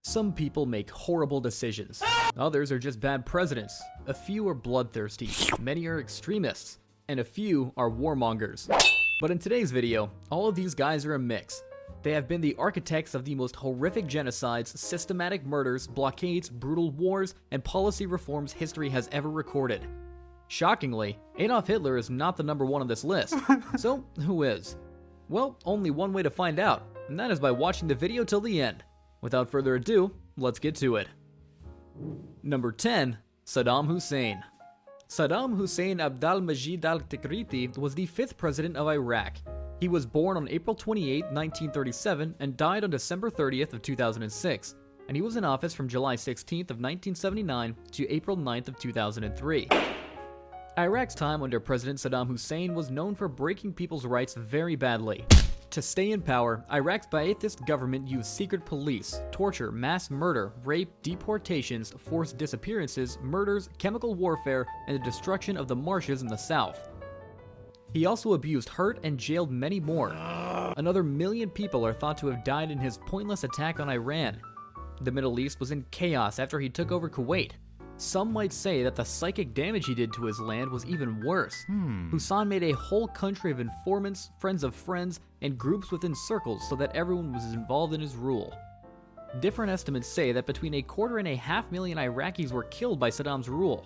Some people make horrible decisions. Others are just bad presidents. A few are bloodthirsty, many are extremists, and a few are warmongers. But in today's video, all of these guys are a mix. They have been the architects of the most horrific genocides, systematic murders, blockades, brutal wars, and policy reforms history has ever recorded. Shockingly, Adolf Hitler is not the number one on this list. So, who is? Well, only one way to find out, and that is by watching the video till the end. Without further ado, let's get to it. Number 10. Saddam Hussein. Saddam Hussein Abdel-Majid al-Tikriti was the 5th president of Iraq. He was born on April 28, 1937 and died on December 30th of 2006, and he was in office from July 16th of 1979 to April 9th of 2003. Iraq's time under President Saddam Hussein was known for breaking people's rights very badly. To stay in power, Iraq's Ba'athist government used secret police, torture, mass murder, rape, deportations, forced disappearances, murders, chemical warfare, and the destruction of the marshes in the south. He also abused, hurt, and jailed many more. Another 1 million people are thought to have died in his pointless attack on Iran. The Middle East was in chaos after he took over Kuwait. Some might say that the psychic damage he did to his land was even worse. Hussein made a whole country of informants, friends of friends, and groups within circles so that everyone was involved in his rule. Different estimates say that between 250,000 Iraqis were killed by Saddam's rule.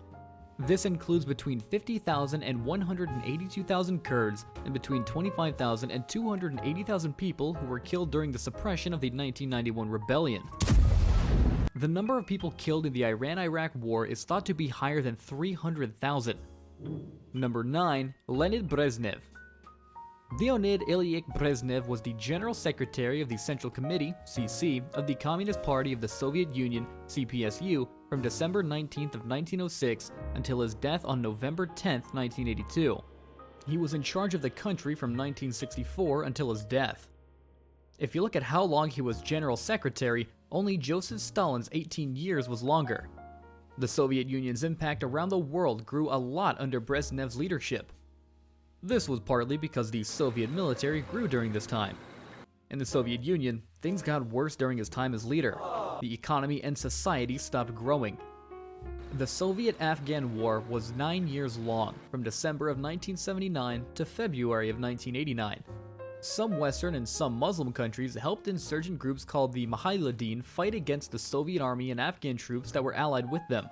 This includes between 50,000 and 182,000 Kurds, and between 25,000 and 280,000 people who were killed during the suppression of the 1991 rebellion. The number of killed killed in the Iran-Iraq war is thought to be higher than 300,000. Number 9. Lenid Brezhnev. Leonid Ilyich Brezhnev was the General Secretary of the Central Committee, CC, of the Communist Party of the Soviet Union, CPSU, from December 19th of 1906 until his death on November 10th, 1982. He was in charge of the country from 1964 until his death. If you look at how long he was General Secretary, only Joseph Stalin's 18 years was longer. The Soviet Union's impact around the world grew a lot under Brezhnev's leadership. This was partly because the Soviet military grew during this time. In the Soviet Union, things got worse during his time as leader. The economy and society stopped growing. The Soviet-Afghan War was 9 years long, from December of 1979 to February of 1989. Some Western and some Muslim countries helped insurgent groups called the Mujahideen fight against the Soviet army and Afghan troops that were allied with them.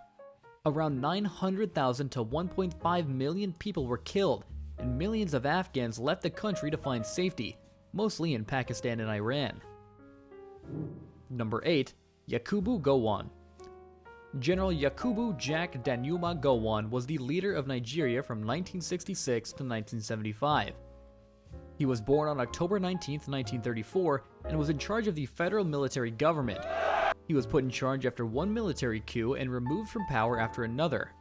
Around 900,000 to 1.5 million people were killed, and millions of Afghans left the country to find safety, mostly in Pakistan and Iran. Number 8. Yakubu Gowon. General Yakubu Jack Danjuma Gowon was the leader of Nigeria from 1966 to 1975. He was born on October 19, 1934, and was in charge of the federal military government. He was put in charge after one military coup and removed from power after another.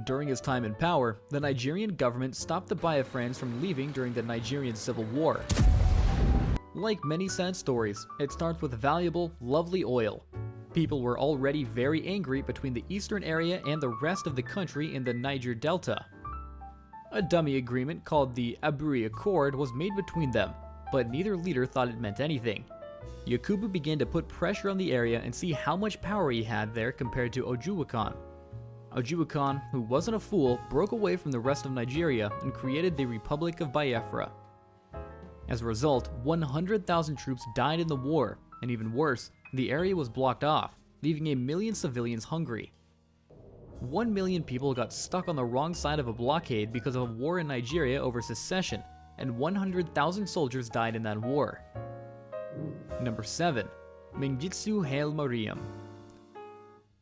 During his time in power, the Nigerian government stopped the Biafrans from leaving during the Nigerian Civil War. Like many sad stories, it starts with valuable, lovely oil. People were already very angry between the eastern area and the rest of the country in the Niger Delta. A dummy agreement called the Aburi Accord was made between them, but neither leader thought it meant anything. Yakubu began to put pressure on the area and see how much power he had there compared to Ojukwu. Ojukwu, who wasn't a fool, broke away from the rest of Nigeria and created the Republic of Biafra. As a result, 100,000 troops died in the war, and even worse, the area was blocked off, leaving 1 million civilians hungry. 1 million people got stuck on the wrong side of a blockade because of a war in Nigeria over secession, and 100,000 soldiers died in that war. Number 7. Mengistu Haile Mariam.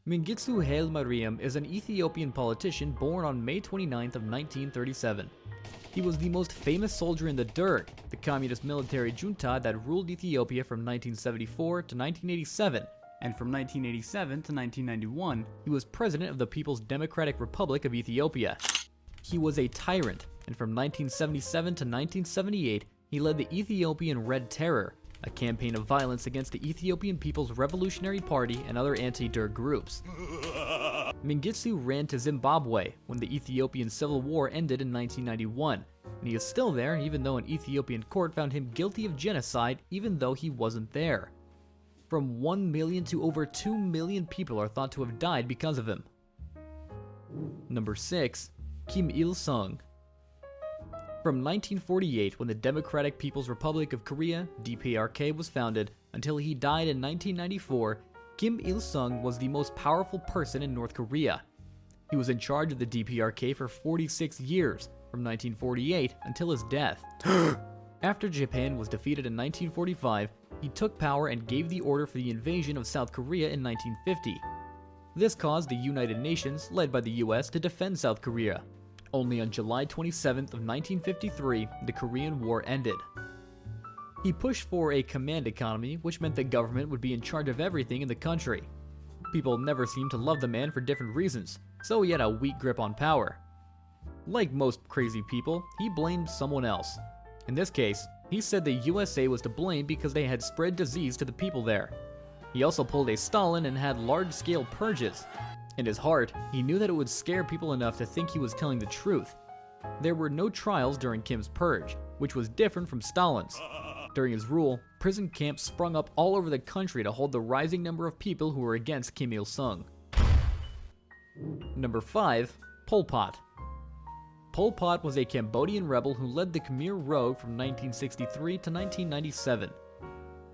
Mengistu Haile Mariam is an Ethiopian politician born on May 29th of 1937. He was the most famous soldier in the Derg, the communist military junta that ruled Ethiopia from 1974 to 1987, and from 1987 to 1991, he was president of the People's Democratic Republic of Ethiopia. He was a tyrant, and from 1977 to 1978, he led the Ethiopian Red Terror, a campaign of violence against the Ethiopian People's Revolutionary Party and other anti-Derg groups. Mengistu ran to Zimbabwe when the Ethiopian Civil War ended in 1991, and he is still there even though an Ethiopian court found him guilty of genocide even though he wasn't there. From 1 million to over 2 million people are thought to have died because of him. Number 6. Kim Il-sung. From 1948, when the Democratic People's Republic of Korea, DPRK, was founded, until he died in 1994, Kim Il-sung was the most powerful person in North Korea. He was in charge of the DPRK for 46 years, from 1948 until his death. After Japan was defeated in 1945, he took power and gave the order for the invasion of South Korea in 1950. This caused the United Nations, led by the US, to defend South Korea. Only on July 27th of 1953, the Korean War ended. He pushed for a command economy, which meant the government would be in charge of everything in the country. People never seemed to love the man for different reasons, so he had a weak grip on power. Like most crazy people, he blamed someone else. In this case, he said the USA was to blame because they had spread disease to the people there. He also pulled a Stalin and had large-scale purges. In his heart, he knew that it would scare people enough to think he was telling the truth. There were no trials during Kim's purge, which was different from Stalin's. During his rule, prison camps sprung up all over the country to hold the rising number of people who were against Kim Il-sung. Number 5. Pol Pot. Pol Pot was a Cambodian rebel who led the Khmer Rouge from 1963 to 1997.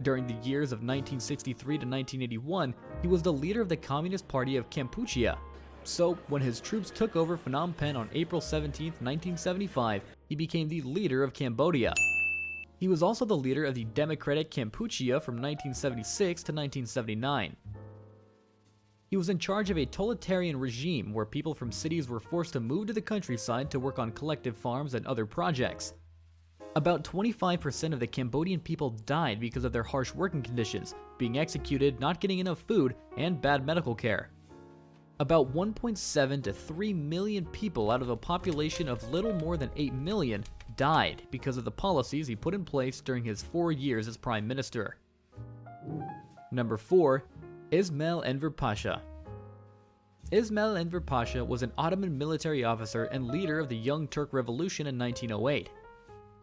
During the years of 1963 to 1981, he was the leader of the Communist Party of Kampuchea. So, when his troops took over Phnom Penh on April 17, 1975, he became the leader of Cambodia. He was also the leader of the Democratic Kampuchea from 1976 to 1979. He was in charge of a totalitarian regime where people from cities were forced to move to the countryside to work on collective farms and other projects. About 25% of the Cambodian people died because of their harsh working conditions, being executed, not getting enough food, and bad medical care. About 1.7 to 3 million people out of a population of little more than 8 million died because of the policies he put in place during his 4 years as Prime Minister. Number 4. Ismail Enver Pasha. Ismail Enver Pasha was an Ottoman military officer and leader of the Young Turk Revolution in 1908.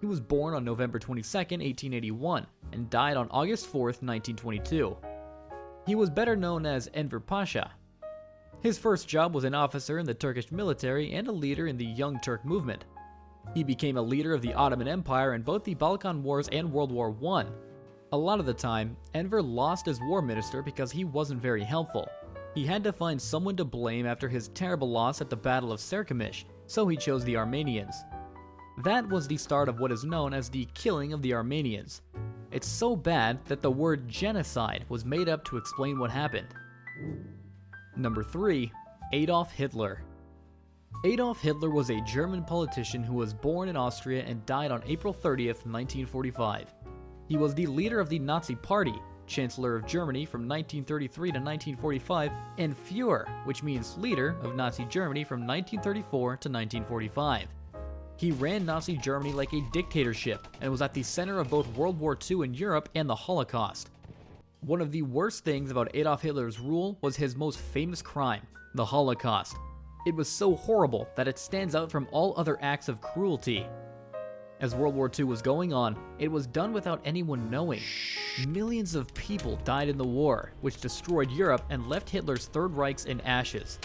He was born on November 22, 1881, and died on August 4, 1922. He was better known as Enver Pasha. His first job was an officer in the Turkish military and a leader in the Young Turk movement. He became a leader of the Ottoman Empire in both the Balkan Wars and World War I. A lot of the time, Enver lost as war minister because he wasn't very helpful. He had to find someone to blame after his terrible loss at the Battle of Sarkamish, so he chose the Armenians. That was the start of what is known as the killing of the Armenians. It's so bad that the word genocide was made up to explain what happened. Number 3. Adolf Hitler. Adolf Hitler was a German politician who was born in Austria and died on April 30th, 1945. He was the leader of the Nazi Party, Chancellor of Germany from 1933 to 1945, and Führer, which means leader of Nazi Germany from 1934 to 1945. He ran Nazi Germany like a dictatorship and was at the center of both World War II in Europe and the Holocaust. One of the worst things about Adolf Hitler's rule was his most famous crime, the Holocaust. It was so horrible that it stands out from all other acts of cruelty. As World War II was going on, it was done without anyone knowing. Millions of people died in the war, which destroyed Europe and left Hitler's Third Reich in ashes.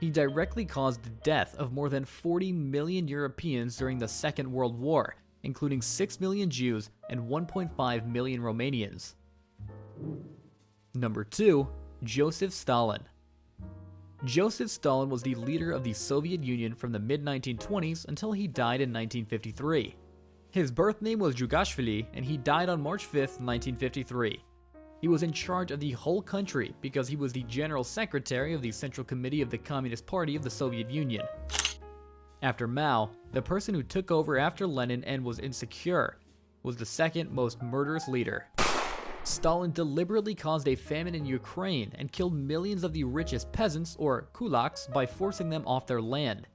He directly caused the death of more than 40 million Europeans during the Second World War, including 6 million Jews and 1.5 million Romanians. Number 2. Joseph Stalin. Joseph Stalin was the leader of the Soviet Union from the mid-1920s until he died in 1953. His birth name was Jugashvili, and he died on March 5, 1953. He was in charge of the whole country because he was the General Secretary of the Central Committee of the Communist Party of the Soviet Union. After Mao, the person who took over after Lenin and was insecure, was the second most murderous leader. Stalin deliberately caused a famine in Ukraine and killed millions of the richest peasants, or kulaks, by forcing them off their land.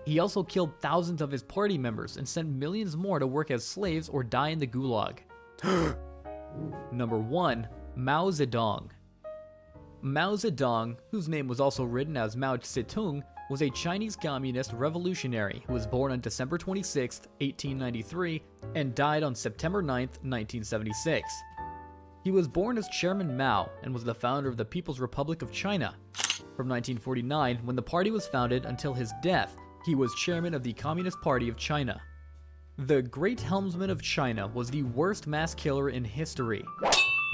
He also killed thousands of his party members and sent millions more to work as slaves or die in the gulag. Number 1. Mao Zedong. Mao Zedong, whose name was also written as Mao Zedong, was a Chinese communist revolutionary who was born on December 26, 1893, and died on September 9, 1976. He was born as Chairman Mao and was the founder of the People's Republic of China. From 1949, when the party was founded, until his death, he was chairman of the Communist Party of China. The Great Helmsman of China was the worst mass killer in history.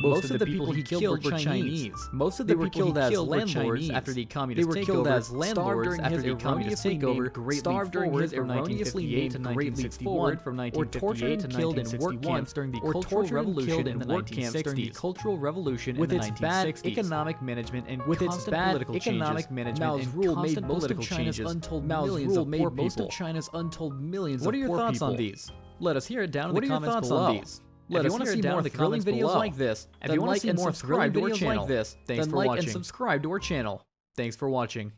Most of the people he killed were Chinese. Most of the people he killed as landlords after the communist takeover. They were killed as landlords after the communist takeover, starved during his erroneously named Great Leap Forward from 1958 to 1961, during the Cultural Revolution in the 1960s. With its bad economic management and constant political changes, Mao's rule made most of China's untold millions of poor people. What are your thoughts on these? Let us hear it down in the comments below. If you want to see more thrilling videos like this, then like and subscribe to our channel. Thanks for watching.